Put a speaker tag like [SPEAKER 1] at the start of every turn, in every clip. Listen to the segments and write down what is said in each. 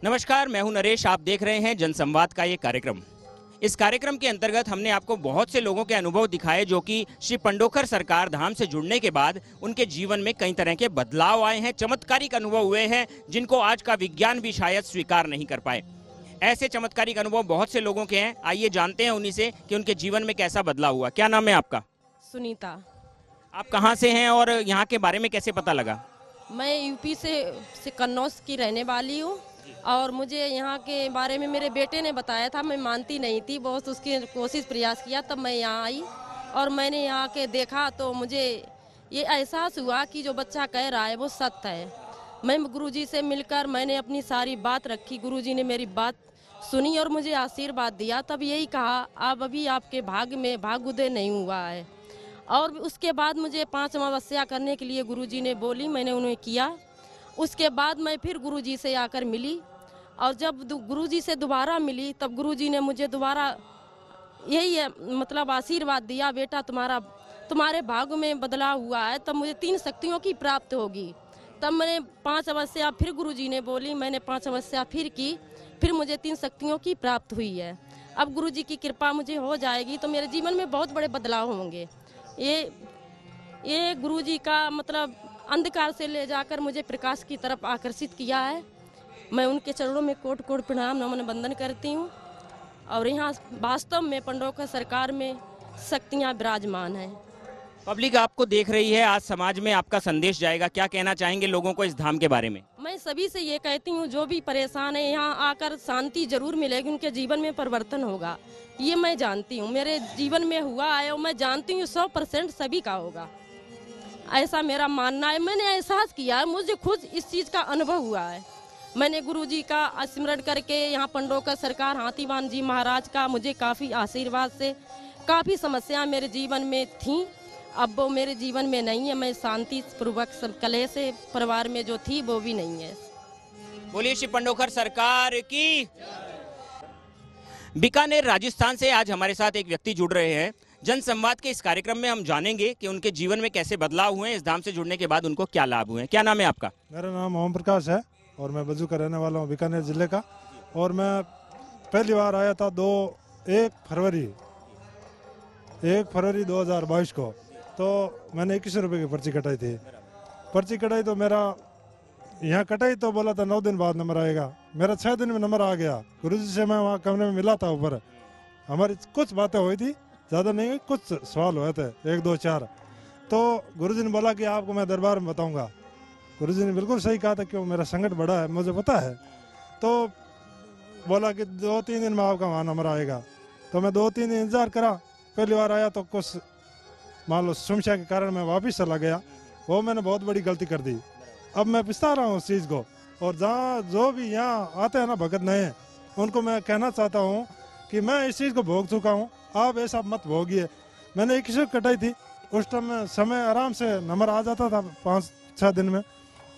[SPEAKER 1] नमस्कार, मैं हूं नरेश। आप देख रहे हैं जनसंवाद का ये कार्यक्रम। इस कार्यक्रम के अंतर्गत हमने आपको बहुत से लोगों के अनुभव दिखाए जो कि श्री पंडोखर सरकार धाम से जुड़ने के बाद उनके जीवन में कई तरह के बदलाव आए हैं, चमत्कारिक अनुभव हुए हैं जिनको आज का विज्ञान भी शायद स्वीकार नहीं कर पाए। ऐसे चमत्कारिक अनुभव बहुत से लोगों के हैं। आइए जानते हैं उन्हीं से कि उनके जीवन में कैसा बदलाव हुआ। क्या नाम है आपका?
[SPEAKER 2] सुनीता।
[SPEAKER 1] आप कहाँ से हैं और यहाँ के बारे में कैसे पता लगा?
[SPEAKER 2] मैं यूपी से कन्नौज की रहने वाली हूँ और मुझे यहाँ के बारे में मेरे बेटे ने बताया था। मैं मानती नहीं थी, बहुत उसकी कोशिश प्रयास किया, तब मैं यहाँ आई और मैंने यहाँ के देखा तो मुझे ये एहसास हुआ कि जो बच्चा कह रहा है वो सत्य है। मैं गुरुजी से मिलकर मैंने अपनी सारी बात रखी, गुरुजी ने मेरी बात सुनी और मुझे आशीर्वाद दिया। तब यही कहा, अब अभी आपके भाग्य में भाग्य उदय नहीं हुआ है। और उसके बाद मुझे 5 अमावस्या करने के लिए गुरुजी ने बोली, मैंने उन्हें किया। उसके बाद मैं फिर गुरुजी से आकर मिली और जब गुरुजी से दोबारा मिली तब गुरुजी ने मुझे दोबारा यही मतलब आशीर्वाद दिया, बेटा तुम्हारे भाग्य में बदलाव हुआ है, तब मुझे 3 शक्तियों की प्राप्त होगी। तब मैंने 5 अमावस्या फिर गुरुजी ने बोली, मैंने 5 अमावस्या फिर की, फिर मुझे 3 शक्तियों की प्राप्त हुई है। अब गुरुजी की कृपा मुझे हो जाएगी तो मेरे जीवन में बहुत बड़े बदलाव होंगे। ये गुरुजी का मतलब अंधकार से ले जाकर मुझे प्रकाश की तरफ आकर्षित किया है। मैं उनके चरणों में कोट कोट प्रणाम नमन वंदन करती हूँ और यहाँ वास्तव में पंडोखर सरकार में शक्तियाँ विराजमान हैं।
[SPEAKER 1] पब्लिक आपको देख रही है, आज समाज में आपका संदेश जाएगा। क्या कहना चाहेंगे लोगों को इस धाम के बारे में?
[SPEAKER 2] मैं सभी से ये कहती हूँ, जो भी परेशान है यहाँ आकर शांति जरूर मिलेगी, उनके जीवन में परिवर्तन होगा। ये मैं जानती हूँ, मेरे जीवन में हुआ है और मैं जानती हूँ 100% सभी का होगा, ऐसा मेरा मानना है। मैंने एहसास किया है, मुझे खुद इस चीज़ का अनुभव हुआ है। मैंने गुरुजी का स्मरण करके यहाँ पंडोखर सरकार हाथीवान जी महाराज का मुझे काफ़ी आशीर्वाद से काफ़ी समस्या मेरे जीवन में थी, अब वो मेरे जीवन में नहीं है। मैं शांति पूर्वक सब कलह से परिवार में जो थी वो भी नहीं है।
[SPEAKER 1] बोलिए श्री पंडोखर सरकार की। बीकानेर राजस्थान से आज हमारे साथ एक व्यक्ति जुड़ रहे हैं। जनसंवाद के इस कार्यक्रम में हम जानेंगे कि उनके जीवन में कैसे बदलाव हुए, इस धाम से जुड़ने के बाद उनको क्या लाभ हुए। क्या नाम है आपका?
[SPEAKER 3] मेरा नाम ओम प्रकाश है और मैं बज्जू का रहने वाला हूँ, बीकानेर जिले का। और मैं पहली बार आया था 1 फरवरी 2022 को। तो मैंने 21 रुपये की पर्ची कटाई थी। पर्ची कटाई तो मेरा यहाँ कटाई तो बोला था 9 दिन बाद नंबर आएगा, मेरा 6 दिन में नंबर आ गया। गुरुजी से मैं वहाँ कमरे में मिला था, ऊपर हमारी कुछ बातें हुई थी, ज़्यादा नहीं हुई, कुछ सवाल हुए थे 1, 2, 4। तो गुरुजी ने बोला कि आपको मैं दरबार में बताऊँगा। गुरुजी ने बिल्कुल सही कहा था, क्यों मेरा संकट बड़ा है, मुझे पता है। तो बोला कि 2-3 दिन में आपका वहाँ नंबर आएगा। तो मैं 2-3 दिन इंतज़ार करा। पहली बार आया तो कुछ मान लो समस्या के कारण मैं वापस चला गया, वो मैंने बहुत बड़ी गलती कर दी। अब मैं पछता रहा हूँ उस चीज़ को। और जहाँ जो भी यहाँ आते हैं ना भगत नए, उनको मैं कहना चाहता हूँ कि मैं इस चीज़ को भोग चुका हूँ, आप ऐसा मत भोगिए। मैंने 21 कटाई थी, उस टाइम में समय आराम से नंबर आ जाता था 5-6 दिन में।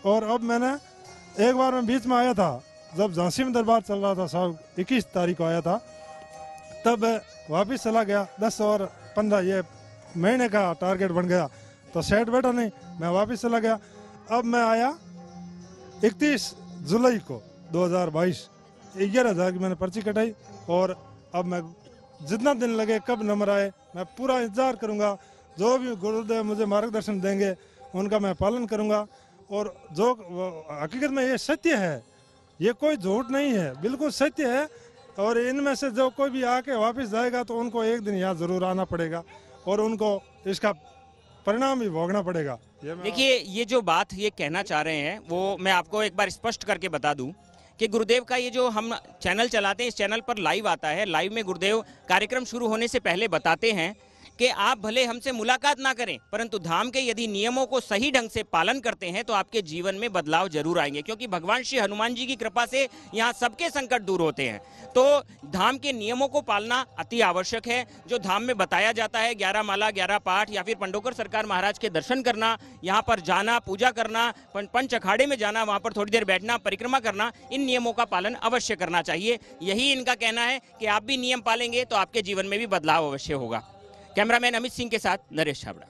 [SPEAKER 3] और अब मैंने एक बार मैं बीच में आया था, जब झांसी में दरबार चल रहा था, साहब 21 तारीख को आया था, तब वापस चला गया। 10 और 15 ये महीने का टारगेट बन गया तो सेट बैठा नहीं, मैं वापस चला गया। अब मैं आया 31 जुलाई को 2022, 11,000 की मैंने पर्ची कटाई। और अब मैं जितना दिन लगे कब नंबर आए मैं पूरा इंतज़ार करूँगा। जो भी गुरुदेव मुझे मार्गदर्शन देंगे उनका मैं पालन करूँगा। और जो हकीकत में ये सत्य है, ये कोई झूठ नहीं है, बिल्कुल सत्य है। और इनमें से जो कोई भी आके वापस जाएगा तो उनको एक दिन यहाँ ज़रूर आना पड़ेगा और उनको इसका परिणाम भी भोगना पड़ेगा।
[SPEAKER 1] देखिए, ये जो बात ये कहना चाह रहे हैं वो मैं आपको एक बार स्पष्ट करके बता दूं कि गुरुदेव का ये जो हम चैनल चलाते हैं, इस चैनल पर लाइव आता है। लाइव में गुरुदेव कार्यक्रम शुरू होने से पहले बताते हैं कि आप भले हमसे मुलाकात ना करें, परंतु धाम के यदि नियमों को सही ढंग से पालन करते हैं तो आपके जीवन में बदलाव जरूर आएंगे, क्योंकि भगवान श्री हनुमान जी की कृपा से यहाँ सबके संकट दूर होते हैं। तो धाम के नियमों को पालना अति आवश्यक है। जो धाम में बताया जाता है, 11 माला 11 पाठ या फिर पंडोखर सरकार महाराज के दर्शन करना, यहाँ पर जाना, पूजा करना, पंच अखाड़े में जाना, वहाँ पर थोड़ी देर बैठना, परिक्रमा करना, इन नियमों का पालन अवश्य करना चाहिए। यही इनका कहना है कि आप भी नियम पालेंगे तो आपके जीवन में भी बदलाव अवश्य होगा। कैमरामैन अमित सिंह के साथ नरेश छाबड़ा।